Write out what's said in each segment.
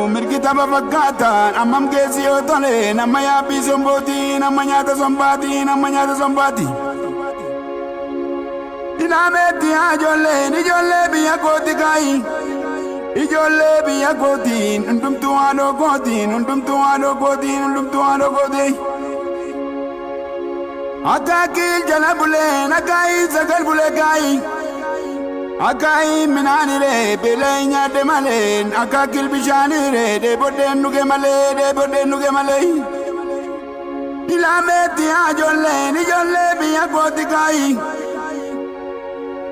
Mirgita babakata, amam gezi otole, namaya bisomboti, namanyata sombati, namanyata sombati. Inameti ajole, nijole biya koti kai. Ijole biya koti, nundum tuano koti, nundum tuano koti, nundum tuano koti. Akakil jalabule, nakai sagal bule kai. Akai minani re belenya de male akakil bishani re de boden nuge male ilameti ajolle ni jolle biya gotikai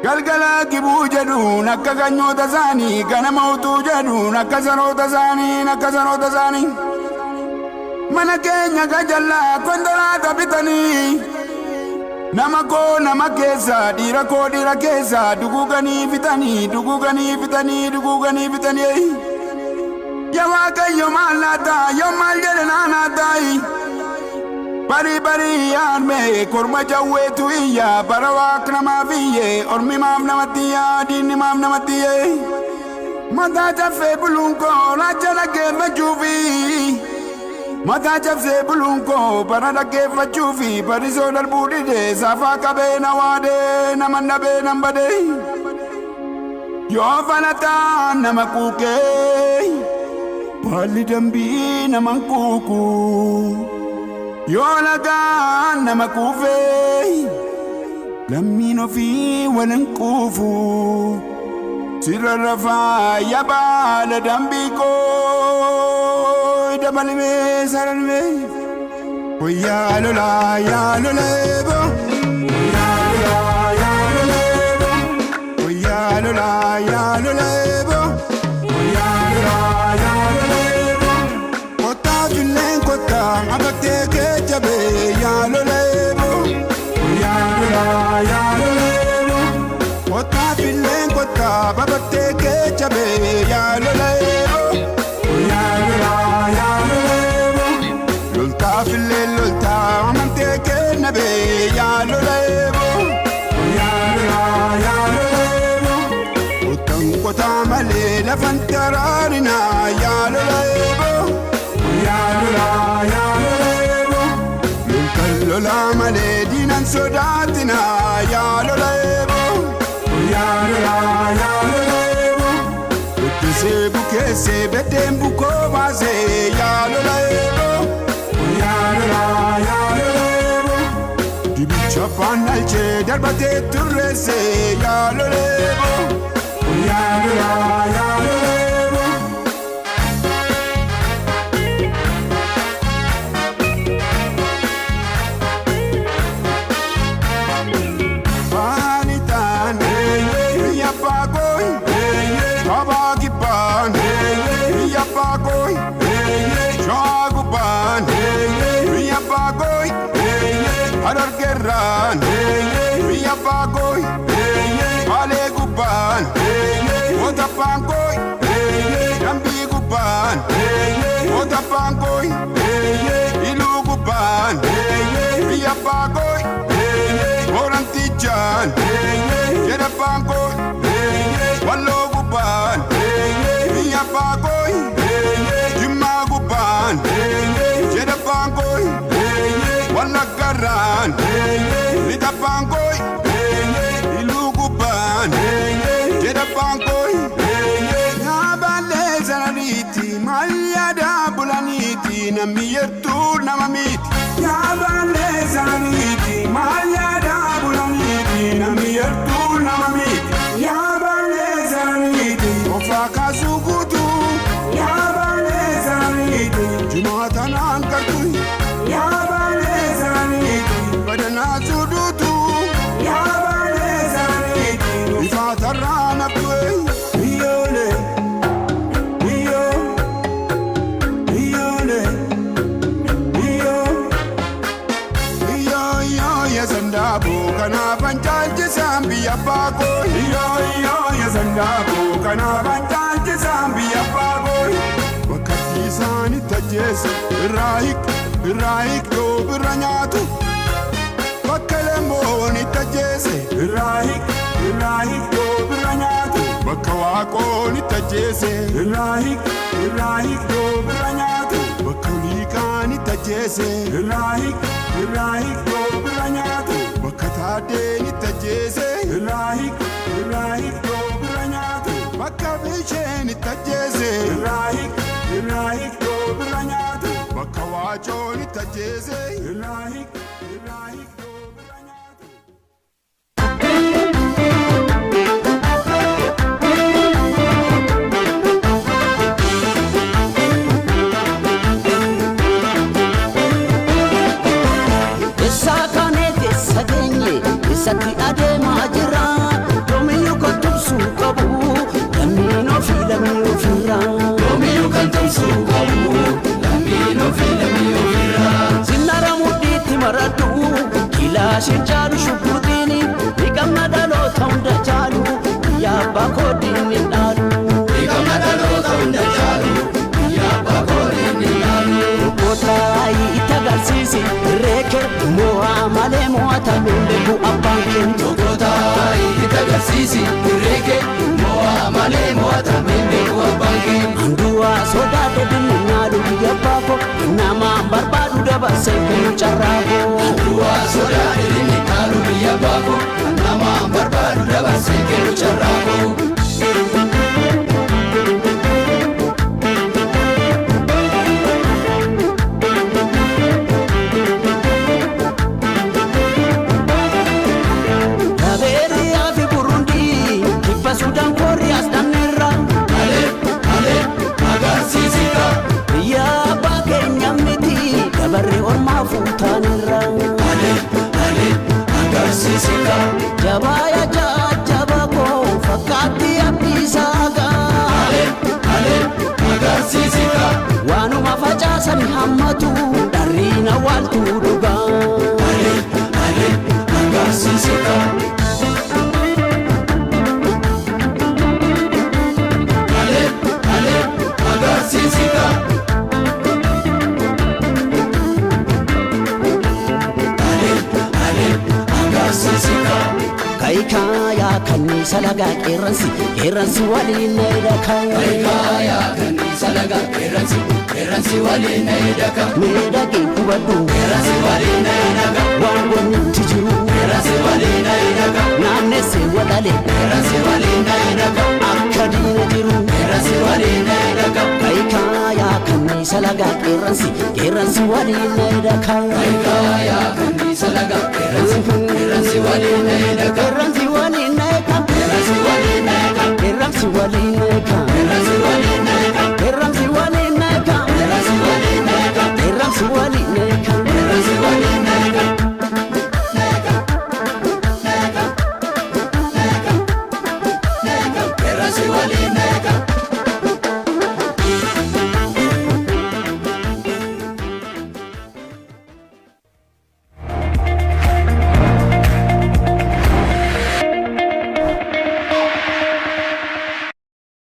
galgala kibu jadu nakaganyo tazani kana mautu jadu nakazaro tazani mana kenya gajalla kondola tabitani Namako namakeza dira keza dugugani vitani Yawaka yomalata yomaljele nanatai Bari arme korma jawetu iya barawak namaviye ormi mam namatiya dini mam namatiye Mata jafe bulunko rajala ke majuvi Mata jabse bulunko barada ke fachufi bariso dal budide safa kabe na wade na mandabe nambade yo fanata na makuke pali dambi na mankuku yo laga na makufe lamino fi walankufu sirrafa yabala dambiko Balime saralme Oya lola ya lolebo Oya lola ya lolebo Kota julen kota abate ke jabe ya lolebo Oya lola ya lolebo Kota julen kota abate ke jabe ya lolebo Oya lola Fille lolta amanteke nabe ya lolebo ya lolebo utang kota male la fantararina ya lolebo ya lolebo lola male dinan sodatina ya lolebo ya lolebo utse bukese betembu ko baze ya lolebo Chapan alche darbate turrese ya lolebo ya lolebo Panitan ya pagoy abagipan ya pagoy chagupan ya pagoy Arar gerran, via pagoy, ale gupan, ota pangoy, rambi gupan, ota pangoy, ilu gupan, via pagoy, orantichan, jera pangoy, walo gupan, via pagoy, jima gupan, jera pangoy, Walagaran, Lita Pangoy, Iluguban, Jeda Pangoy, Nabale Zanariti, Mayada Bulaniti, Namiertur Namamiti, Nabale Zanariti, Mayada Bulaniti, Namiertur Namamiti, Yabale Zanariti, Ofaka Sugutu, Yabale Zanariti, Jumatanan Kartui, Yabale Badana tudutu Yabale zaniti Ifatarana kwe Iyole Iyo Yazandabu Kana banjalje Zambi Yapago Iyo Yazandabu Kana banjalje Zambi Yapago Wakati zani tajese Raik yo biranyatu Wakalembo ni tajese Raik yo biranyatu bakka waaqoon itti ajjeese irraa hiikdoo bira nyaatu bakka liiqaan itti ajjeese irraa hiikdoo bira nyaatu bakka taaddeen itti ajjeese irraa hiikdoo bira nyaatu bakka biisheen itti ajjeese irraa hiikdoo bira nyaatu bakka waacoon itti ajjeese irraa hiikdoo bira nyaatu. Sati adeemaa jira yoomiyyuu kan tumsuu qabu lammiin ofii lammii ofirra yoomiyyuu kan tumsuu qabu lammiin ofii lammii ofirra sinnaara mudhiitti maradhu kilaashin caalu shubbuutiini dhiqamna dhaloota hunda caalu biyya abbaa koodiin hin dhaalu dhiqamna dhaloota hunda caalu biyya abbaa koodiin hin dhaalu bootaayi itti agarsiisi reeke mo'aa malee mo'atamillee bu'a bankeen tokkotayi itti agarsiisi reeke mo'aa malee mo'atamillee bu'a bankeen andu'aa sodaate dinni nyaadhu biyya baako namaan barbaadu dabarsee kennu carraaqoo andu'aa sodaate dinni nyaadhu biyya baako namaan barbaadu dabarsee kennu carraaqoo. Sudan Koreas danera ale agarsiisika ya bakenya miti dabarre orma futanera ale agarsiisika jabaya jabako fakati abisaga ale agarsiisika wanu mafacasan hammatu darina waltu duga ale agarsiisika Kaikaya kanisa laga keransi wali naidaka Kaikaya kanisa laga keransi wali naidaka Medaki kubadu keransi wali naidaka Wango nitijiru keransi wali naidaka Nanese wadale keransi wali naidaka Akadina jiru keransi wali naidaka Kaikaya kanisa laga keransi wali naidaka Kaikaya kanisa laga keransi wali naidaka Keransi wali naika, keransi wali naika, keransi wali naika.